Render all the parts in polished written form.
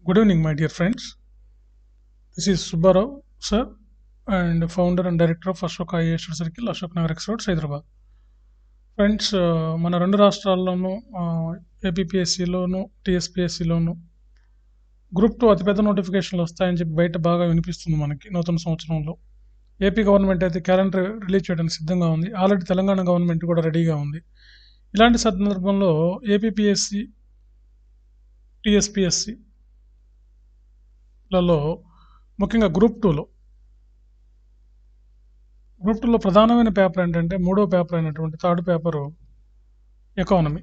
Good evening, my dear friends. This is Subbarao, sir, and founder and director of Ashoka IAS Circle, Ashok Nagar X Road, Hyderabad. Friends, మన రెండు రాష్ట్రాల్లోనూ ఏపీపీఎస్సీలోను టీఎస్పీఎస్సీలోను group 2 అతిపెద్ద నోటిఫికేషన్లు వస్తాయని చెప్పి బయట బాగా వినిపిస్తుంది. మనకి నూతన సంవత్సరంలో ఏపీ గవర్నమెంట్ అయితే క్యాలెండర్ రిలీజ్ చేయడానికి సిద్ధంగా ఉంది. ఆల్రెడీ తెలంగాణ గవర్నమెంట్ కూడా రెడీగా ఉంది. ఇలాంటి సందర్భంలో ఏపీపీఎస్సీ టీఎస్పీఎస్సీలలో ముఖ్యంగా గ్రూప్ 2లో ప్రధానమైన పేపర్ ఏంటంటే మూడో పేపర్ అయినటువంటి థర్డ్ పేపరు ఎకానమీ.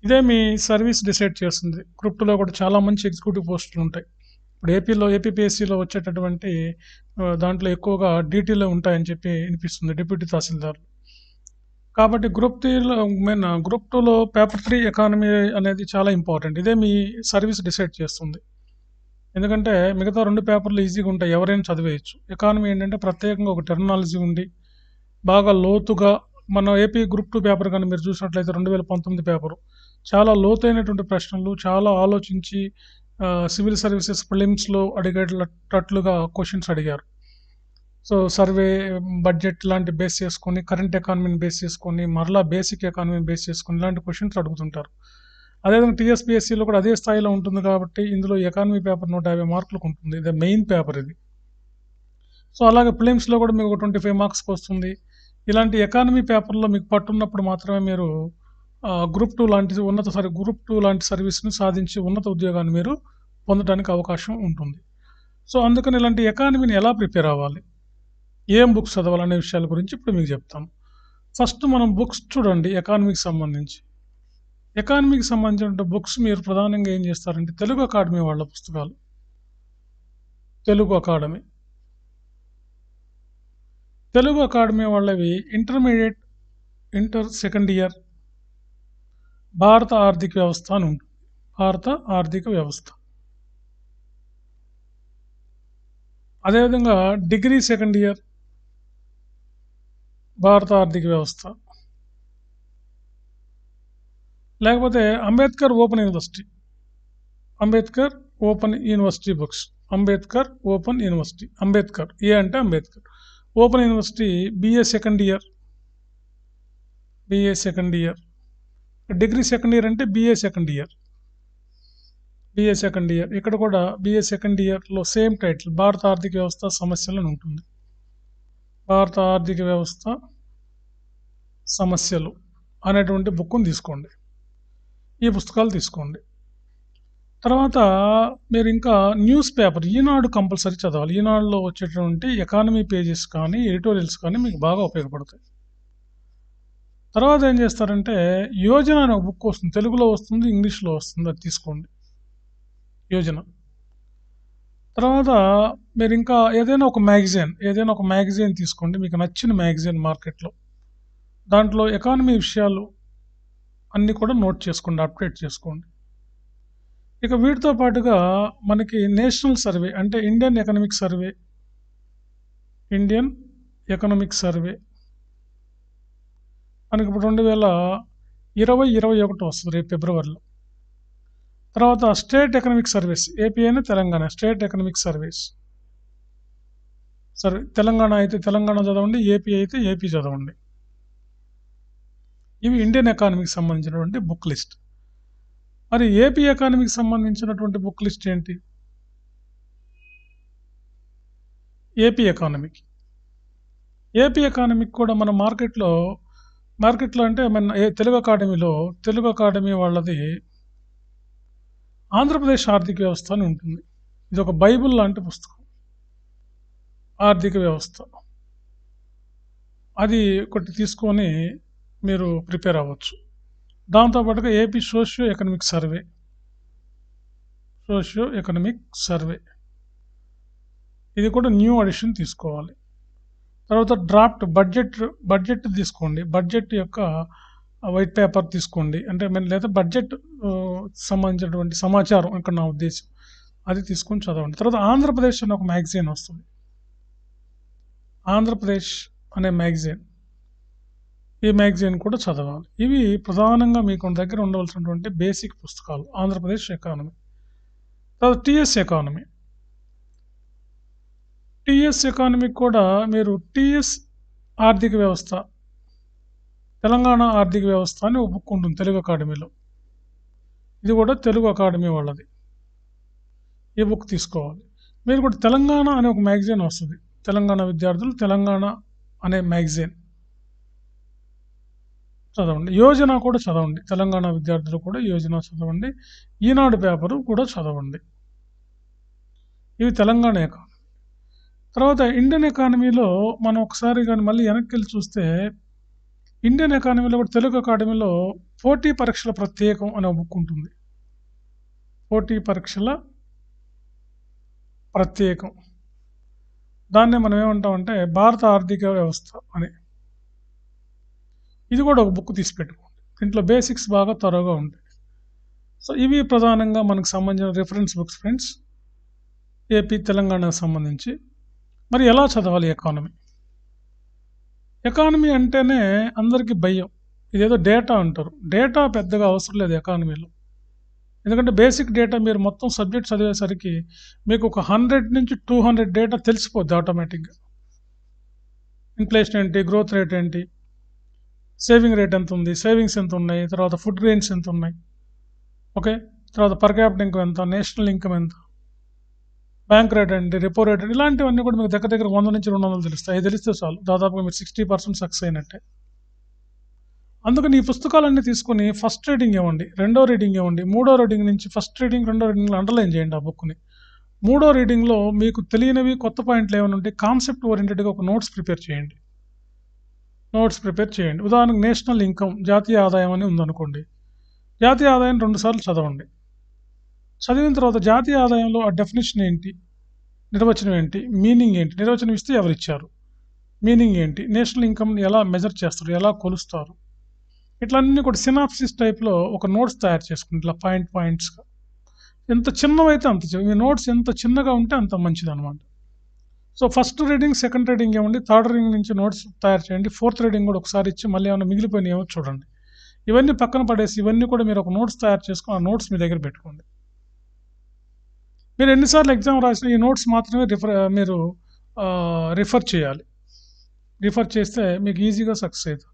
ఇదే మీ సర్వీస్ డిసైడ్ చేస్తుంది. గ్రూప్ 2లో కూడా చాలా మంచి ఎగ్జిక్యూటివ్ పోస్టులు ఉంటాయి. ఇప్పుడు ఏపీపీఎస్సీలో వచ్చేటటువంటి దాంట్లో ఎక్కువగా డీటీలో ఉంటాయని చెప్పి వినిపిస్తుంది, డిప్యూటీ తహసీల్దార్. కాబట్టి గ్రూప్ 2లో పేపర్ 3 ఎకానమీ అనేది చాలా ఇంపార్టెంట్. ఇదే మీ సర్వీస్ డిసైడ్ చేస్తుంది. ఎందుకంటే మిగతా 2 పేపర్లు ఈజీగా ఉంటాయి, ఎవరైనా చదివేయచ్చు. ఎకానమీ ఏంటంటే ప్రత్యేకంగా ఒక టెర్మినాలజీ ఉండి బాగా లోతుగా, మన ఏపీ గ్రూప్ 2 పేపర్ కానీ మీరు చూసినట్లయితే 2019 పేపరు చాలా లోతైనటువంటి ప్రశ్నలు, చాలా ఆలోచించి సివిల్ సర్వీసెస్ ప్రిలిమ్స్లో అడిగేటట్లుగా క్వశ్చన్స్ అడిగారు. సో సర్వే, బడ్జెట్ లాంటి బేస్ చేసుకొని, కరెంట్ ఎకానమీని బేస్ చేసుకొని, మరలా బేసిక్ ఎకానమీని బేస్ చేసుకొని ఇలాంటి క్వశ్చన్స్ అడుగుతుంటారు. అదేవిధంగా టీఎస్పీఎస్సీలో కూడా అదే స్థాయిలో ఉంటుంది. కాబట్టి ఇందులో ఎకానమీ పేపర్ 150 మార్కులకు ఉంటుంది. ఇది మెయిన్ పేపర్ ఇది. సో అలాగే ప్రిలిమ్స్లో కూడా మీకు 25 మార్క్స్కి వస్తుంది. ఇలాంటి ఎకానమీ పేపర్లో మీకు పట్టున్నప్పుడు మాత్రమే మీరు గ్రూప్ 2 లాంటి సర్వీస్ని సాధించి ఉన్నత ఉద్యోగాన్ని మీరు పొందడానికి అవకాశం ఉంటుంది. సో అందుకని ఇలాంటి ఎకానమీని ఎలా ప్రిపేర్ అవ్వాలి, ఏం బుక్స్ చదవాలనే విషయాల గురించి ఇప్పుడు మీకు చెప్తాను. ఫస్ట్ మనం బుక్స్ చూడండి. ఎకానమీకి సంబంధించిన బుక్స్ మీరు ప్రధానంగా ఏం చేస్తారంటే తెలుగు అకాడమీ వాళ్ళ పుస్తకాలు. తెలుగు అకాడమీ వాళ్ళవి ఇంటర్ సెకండ్ ఇయర్ భారత ఆర్థిక వ్యవస్థ అని ఉంటుంది. భారత ఆర్థిక వ్యవస్థ. అదేవిధంగా డిగ్రీ సెకండ్ ఇయర్ భారత ఆర్థిక వ్యవస్థ. లేకపోతే Ambedkar open university books. Ambedkar ఏ అంటే Ambedkar open university BA second year. Degree second year అంటే బిఏ సెకండ్ ఇయర్. ఇక్కడ కూడా బిఏ సెకండ్ ఇయర్లో సేమ్ టైటిల్, భారత ఆర్థిక వ్యవస్థ సమస్యలను ఉంటుంది. భారత ఆర్థిక వ్యవస్థ సమస్యలు అనేటువంటి బుక్ని తీసుకోండి. ఈ పుస్తకాలు తీసుకోండి. తర్వాత మీరు ఇంకా న్యూస్ పేపర్ ఈనాడు కంపల్సరీ చదవాలి. ఈనాడులో వచ్చేటువంటి ఎకానమీ పేజెస్ కానీ ఎడిటోరియల్స్ కానీ మీకు బాగా ఉపయోగపడతాయి. తర్వాత ఏం చేస్తారంటే యోజన అనే ఒక బుక్ వస్తుంది, తెలుగులో వస్తుంది, ఇంగ్లీష్లో వస్తుంది, అది తీసుకోండి, యోజన. తర్వాత మీరు ఇంకా ఏదైనా ఒక మ్యాగజైన్ తీసుకోండి, మీకు నచ్చిన మ్యాగజైన్ మార్కెట్లో. దాంట్లో ఎకానమీ విషయాలు అన్నీ కూడా నోట్ చేసుకోండి, అప్డేట్ చేసుకోండి. ఇక వీటితో పాటుగా మనకి నేషనల్ సర్వే అంటే ఇండియన్ ఎకనామిక్ సర్వే మనకి ఇప్పుడు 2020-21 వస్తుంది రేపు ఫిబ్రవరిలో. తర్వాత స్టేట్ ఎకనామిక్ సర్వీస్, ఏపీ అయినా Telangana state economic service. Telangana అయితే తెలంగాణ చదవండి, ఏపీ అయితే ఏపీ చదవండి. ఇవి ఇండియన్ ఎకానమీకి సంబంధించినటువంటి బుక్ లిస్ట్. మరి ఏపీ ఎకానమీకి సంబంధించినటువంటి బుక్ లిస్ట్ ఏంటి? ఏపీ ఎకానమీకి కూడా మన మార్కెట్లో అంటే మన తెలుగు అకాడమీ వాళ్ళది ఆంధ్రప్రదేశ్ ఆర్థిక వ్యవస్థ అని ఉంటుంది. ఇది ఒక బైబుల్ లాంటి పుస్తకం, ఆర్థిక వ్యవస్థ. అది ఒకటి తీసుకొని మీరు ప్రిపేర్ అవ్వచ్చు. దాంతోపాటుగా ఏపీ సోషియో ఎకనామిక్ సర్వే, ఇది కూడా న్యూ అడిషన్ తీసుకోవాలి. తర్వాత డ్రాఫ్ట్ బడ్జెట్ తీసుకోండి. బడ్జెట్ యొక్క వైట్ పేపర్ తీసుకోండి, అంటే లేదా బడ్జెట్ సంబంధించినటువంటి సమాచారం ఇక్కడ నా ఉద్దేశం, అది తీసుకొని చదవండి. తర్వాత ఆంధ్రప్రదేశ్ అనే ఒక మ్యాగజైన్ వస్తుంది, ఆంధ్రప్రదేశ్ అనే మ్యాగజైన్. ఈ మ్యాగజైన్ కూడా చదవాలి. ఇవి ప్రధానంగా మీకు దగ్గర ఉండవలసినటువంటి బేసిక్ పుస్తకాలు ఆంధ్రప్రదేశ్ ఎకానమీ. తర్వాత టీఎస్ ఎకానమీ కూడా మీరు టీఎస్ ఆర్థిక వ్యవస్థ, తెలంగాణ ఆర్థిక వ్యవస్థ అని ఒక బుక్ ఉంటుంది తెలుగు అకాడమీలో. ఇది కూడా తెలుగు అకాడమీ వాళ్ళది. ఈ బుక్ తీసుకోవాలి. మీరు కూడా తెలంగాణ అనే ఒక మ్యాగజైన్ వస్తుంది, తెలంగాణ విద్యార్థులు తెలంగాణ అనే మ్యాగజైన్ చదవండి. యోజన కూడా చదవండి, తెలంగాణ విద్యార్థులు కూడా యోజన చదవండి. ఈనాడు పేపరు కూడా చదవండి. ఇవి తెలంగాణ ఎకానమీ. తర్వాత ఇండియన్ ఎకానమీలో మనం ఒకసారి కానీ మళ్ళీ వెనక్కి వెళ్ళి చూస్తే, ఇండియన్ ఎకానమీలో కూడా తెలుగు అకాడమీలో పోటీ పరీక్షల ప్రత్యేకం అనే బుక్ ఉంటుంది. పోటీ పరీక్షల ప్రత్యేకం, దాన్నే మనం ఏమంటామంటే భారత ఆర్థిక వ్యవస్థ అని. ఇది కూడా ఒక బుక్ తీసి పెట్టుకోండి. దీంట్లో బేసిక్స్ బాగా త్వరగా ఉంటాయి. సో ఇవి ప్రధానంగా మనకు సంబంధించిన రిఫరెన్స్ బుక్స్ ఫ్రెండ్స్, ఏపీ తెలంగాణకు సంబంధించి. మరి ఎలా చదవాలి ఎకానమీ? ఎకానమీ అంటేనే అందరికీ భయం. ఇదేదో డేటా అంటారు. డేటా పెద్దగా అవసరం లేదు ఎకానమీలో. ఎందుకంటే బేసిక్ డేటా మీరు మొత్తం సబ్జెక్ట్ చదివేసరికి మీకు ఒక 100 నుంచి 200 డేటా తెలిసిపోద్ది ఆటోమేటిక్గా. ఇన్ఫ్లేషన్ ఏంటి, గ్రోత్ రేట్ ఏంటి, సేవింగ్ రేట్ ఎంత ఉంది, సేవింగ్స్ ఎంత ఉన్నాయి, తర్వాత ఫుడ్ గ్రెయిన్స్ ఎంత ఉన్నాయి, ఓకే, తర్వాత పర్ క్యాపిటల్ ఇన్కమ్ ఎంత, నేషనల్ ఇన్కమ్ ఎంత, బ్యాంక్ రేట్ ఏంటి, రెపో రేట్ ఏంటి, ఇలాంటివన్నీ కూడా మీకు దగ్గర 100 నుంచి 200 తెలుస్తాయి. అది తెలిస్తే చాలు, దాదాపుగా మీరు 60% సక్సెస్ అయినట్టే. అందుకని ఈ పుస్తకాలన్నీ తీసుకుని ఫస్ట్ రీడింగ్ ఇవ్వండి, రెండో రీడింగ్ ఇవ్వండి, మూడో రీడింగ్ నుంచి ఫస్ట్ రీడింగ్ రెండో రీడింగ్లో అండర్లైన్ చేయండి ఆ బుక్ని. మూడో రీడింగ్లో మీకు తెలియనివి కొత్త పాయింట్లు ఏమైనా ఉంటే కాన్సెప్ట్ ఓరియంటెడ్గా ఒక నోట్స్ ప్రిపేర్ చేయండి. ఉదాహరణకు నేషనల్ ఇన్కమ్, జాతీయ ఆదాయం అని ఉందనుకోండి. జాతీయ ఆదాయం 2 సార్లు చదవండి. చదివిన తర్వాత జాతీయ ఆదాయంలో ఆ డెఫినేషన్ ఏంటి, నిర్వచనం ఏంటి, మీనింగ్ ఏంటి, నిర్వచనం ఇస్తే ఎవరు ఇచ్చారు, మీనింగ్ ఏంటి, నేషనల్ ఇన్కమ్ని ఎలా మెజర్ చేస్తారు, ఎలా కొలుస్తారు, ఇట్లన్నీ కూడా సినాప్సిస్ టైప్లో ఒక నోట్స్ తయారు చేసుకుని ఇట్లా పాయింట్స్గా. ఎంత చిన్నవైతే అంత మీ నోట్స్ ఎంత చిన్నగా ఉంటే అంత మంచిది అనమాట. So first reading, second reading ఇవ్వండి, థర్డ్ రీడింగ్ నుంచి నోట్స్ తయారు చేయండి, ఫోర్త్ రీడింగ్ కూడా ఒకసారి ఇచ్చి మళ్ళీ ఏమైనా మిగిలిపోయినాయేమో చూడండి. ఇవన్నీ పక్కన పడేసి ఇవన్నీ కూడా మీరు ఒక నోట్స్ తయారు చేసుకుని ఆ నోట్స్ మీ దగ్గర పెట్టుకోండి. మీరు ఎన్నిసార్లు ఎగ్జామ్ రాసిన ఈ నోట్స్ మాత్రమే మీరు రిఫర్ చేయాలి. రిఫర్ చేస్తే మీకు ఈజీగా సక్సెస్ అవుతుంది.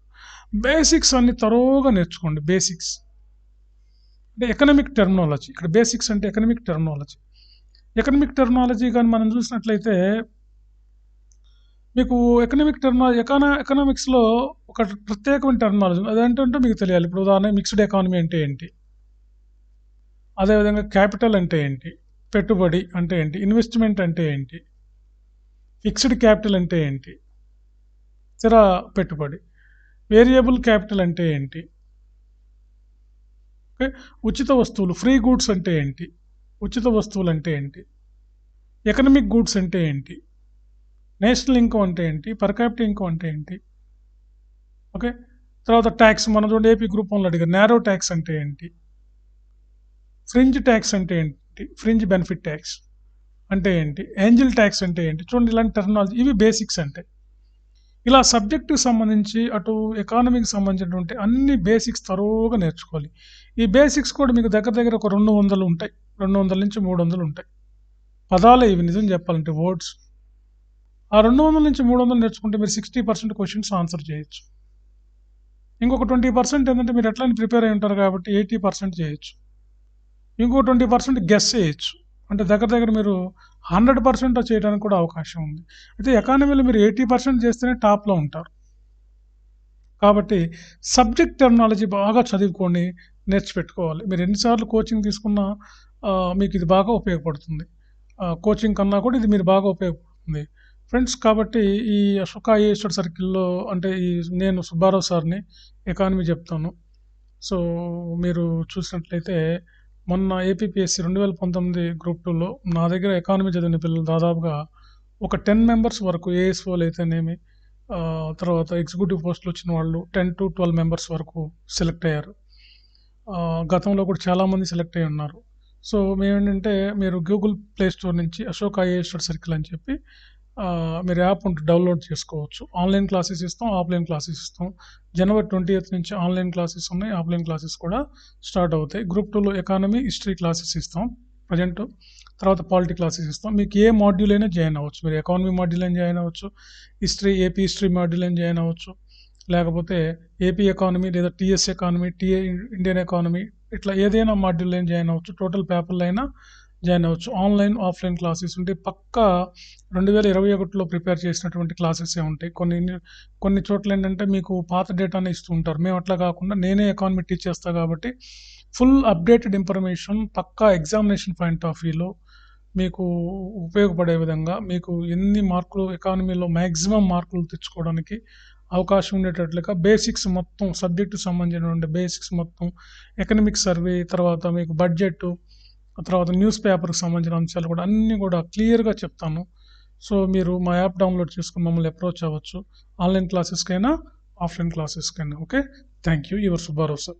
బేసిక్స్ అన్ని తరోగా నేర్చుకోండి. బేసిక్స్ అంటే ఎకనామిక్ టెర్మినాలజీ. ఇక్కడ బేసిక్స్ అంటే ఎకనామిక్ టెర్మినాలజీ కానీ మనం చూసినట్లయితే మీకు ఎకనామిక్స్లో ఒక ప్రత్యేకమైన టెర్మినాలజీ అదేంటంటే మీకు తెలియాలి. ఇప్పుడు ఉదాహరణ మిక్స్డ్ ఎకానమీ అంటే ఏంటి, అదేవిధంగా క్యాపిటల్ అంటే ఏంటి, పెట్టుబడి అంటే ఏంటి, ఇన్వెస్ట్మెంట్ అంటే ఏంటి, ఫిక్స్డ్ క్యాపిటల్ అంటే ఏంటి, స్థిర పెట్టుబడి, వేరియబుల్ క్యాపిటల్ అంటే ఏంటి, ఓకే, ఉచిత వస్తువులు, ఫ్రీ గూడ్స్ అంటే ఏంటి, ఉచిత వస్తువులు అంటే ఏంటి, ఎకనామిక్ గూడ్స్ అంటే ఏంటి, నేషనల్ ఇన్కమ్ అంటే ఏంటి, పర్ క్యాపిటల్ ఇన్కమ్ అంటే ఏంటి, ఓకే. తర్వాత ట్యాక్స్, మనం చూడండి ఏపీ గ్రూప్ 1లో అడిగారు, నేరో ట్యాక్స్ అంటే ఏంటి, ఫ్రింజ్ ట్యాక్స్ అంటే ఏంటి, ఫ్రింజ్ బెనిఫిట్ ట్యాక్స్ అంటే ఏంటి, ఏంజిల్ ట్యాక్స్ అంటే ఏంటి, చూడండి ఇలాంటి టెర్మినాలజీ. ఇవి బేసిక్స్ అంటే. ఇలా సబ్జెక్టుకి సంబంధించి అటు ఎకానమీకి సంబంధించినటువంటి అన్ని బేసిక్స్ తరోగా నేర్చుకోవాలి. ఈ బేసిక్స్ కూడా మీకు దగ్గర ఒక 200 ఉంటాయి, 200 నుంచి 300 ఉంటాయి. పదాలే ఇవి నిజం చెప్పాలంటే, వర్డ్స్. ఆ 200 నుంచి 300 నేర్చుకుంటే మీరు 60% క్వశ్చన్స్ ఆన్సర్ చేయొచ్చు. ఇంకొక 20% ఏంటంటే మీరు ఎట్లా ప్రిపేర్ అయి ఉంటారు కాబట్టి 80% చేయొచ్చు. ఇంకో 20% గెస్ చేయొచ్చు. అంటే దగ్గర మీరు 100% చేయడానికి కూడా అవకాశం ఉంది. అయితే ఎకానమీలో మీరు 80% చేస్తేనే టాప్లో ఉంటారు. కాబట్టి సబ్జెక్ట్ టెర్మినాలజీ బాగా చదువుకొని నేర్చిపెట్టుకోవాలి. మీరు ఎన్నిసార్లు కోచింగ్ తీసుకున్నా మీకు ఇది బాగా ఉపయోగపడుతుంది. కోచింగ్ కన్నా కూడా ఇది మీరు బాగా ఉపయోగపడుతుంది ఫ్రెండ్స్. కాబట్టి ఈ అశోక ఐఏఎస్ సర్కిల్లో అంటే నేను సుబ్బారావు సార్ని ఎకానమీ చెప్తాను. సో మీరు చూసినట్లయితే మొన్న ఏపీపీఎస్సీ 2019 గ్రూప్ 2లో నా దగ్గర ఎకానమీ చదివిన పిల్లలు దాదాపుగా ఒక 10 మెంబర్స్ వరకు ఏఎస్ఓలు అయితేనేమి, తర్వాత ఎగ్జిక్యూటివ్ పోస్టులు వచ్చిన వాళ్ళు 10 to 12 మెంబర్స్ వరకు సెలెక్ట్ అయ్యారు. గతంలో కూడా చాలామంది సెలెక్ట్ అయ్యి ఉన్నారు. సో మేమేంటంటే మీరు గూగుల్ ప్లే స్టోర్ నుంచి అశోక్ ఐఏఎస్ సర్కిల్ అని చెప్పి మీరు యాప్ డౌన్లోడ్ చేసుకోవచ్చు. ఆన్లైన్ క్లాసెస్ ఇస్తాం, ఆఫ్లైన్ క్లాసెస్ ఇస్తాం. January 20th నుంచి ఆన్లైన్ క్లాసెస్ ఉన్నాయి, ఆఫ్లైన్ క్లాసెస్ కూడా స్టార్ట్ అవుతాయి. గ్రూప్ 2లో ఎకానమీ, హిస్టరీ క్లాసెస్ ఇస్తాం. ప్రజెంట్. తర్వాత పాలిటీ క్లాసెస్ ఇస్తాం. మీకు ఏ మాడ్యూల్ అయినా జాయిన్ అవ్వచ్చు. మీరు ఎకానమీ మాడ్యూల్ అయినా జాయిన్ అవ్వచ్చు, ఏపీ హిస్టరీ మాడ్యూల్ అయినా జాయిన్ అవ్వచ్చు, లేకపోతే ఏపీ ఎకానమీ లేదా టీఎస్ ఎకానమీ, ఇండియన్ ఎకానమీ, ఇట్లా ఏదైనా మాడ్యూల్ అయినా జాయిన్ అవ్వచ్చు. టోటల్ పేపర్లు అయినా జాయిన్ అవ్వచ్చు. ఆన్లైన్, ఆఫ్లైన్ క్లాసెస్ ఉంటాయి. పక్కా 2021లో ప్రిపేర్ చేసినటువంటి క్లాసెసే ఉంటాయి. కొన్ని చోట్ల ఏంటంటే మీకు పాత డేటానే ఇస్తూ ఉంటారు. మేము అట్లా కాకుండా నేనే ఎకానమీ టీచ్ చేస్తా కాబట్టి ఫుల్ అప్డేటెడ్ ఇన్ఫర్మేషన్ పక్కా ఎగ్జామినేషన్ పాయింట్ ఆఫ్ వ్యూలో మీకు ఉపయోగపడే విధంగా, మీకు ఎన్ని మార్కులు ఎకానమీలో మ్యాక్సిమం మార్కులు తెచ్చుకోవడానికి అవకాశం ఉండేటట్లుగా బేసిక్స్ మొత్తం, సబ్జెక్టు సంబంధించినటువంటి బేసిక్స్ మొత్తం, ఎకనమిక్ సర్వే, తర్వాత మీకు బడ్జెట్, తర్వాత న్యూస్ పేపర్కి సంబంధించిన అంశాలు కూడా అన్నీ కూడా క్లియర్గా చెప్తాను. సో మీరు మా యాప్ డౌన్లోడ్ చేసుకుని మమ్మల్ని అప్రోచ్ అవ్వచ్చు, ఆన్లైన్ క్లాసెస్కైనా, ఆఫ్లైన్ క్లాసెస్కైనా. Okay, thank you. Your Subbarao sir.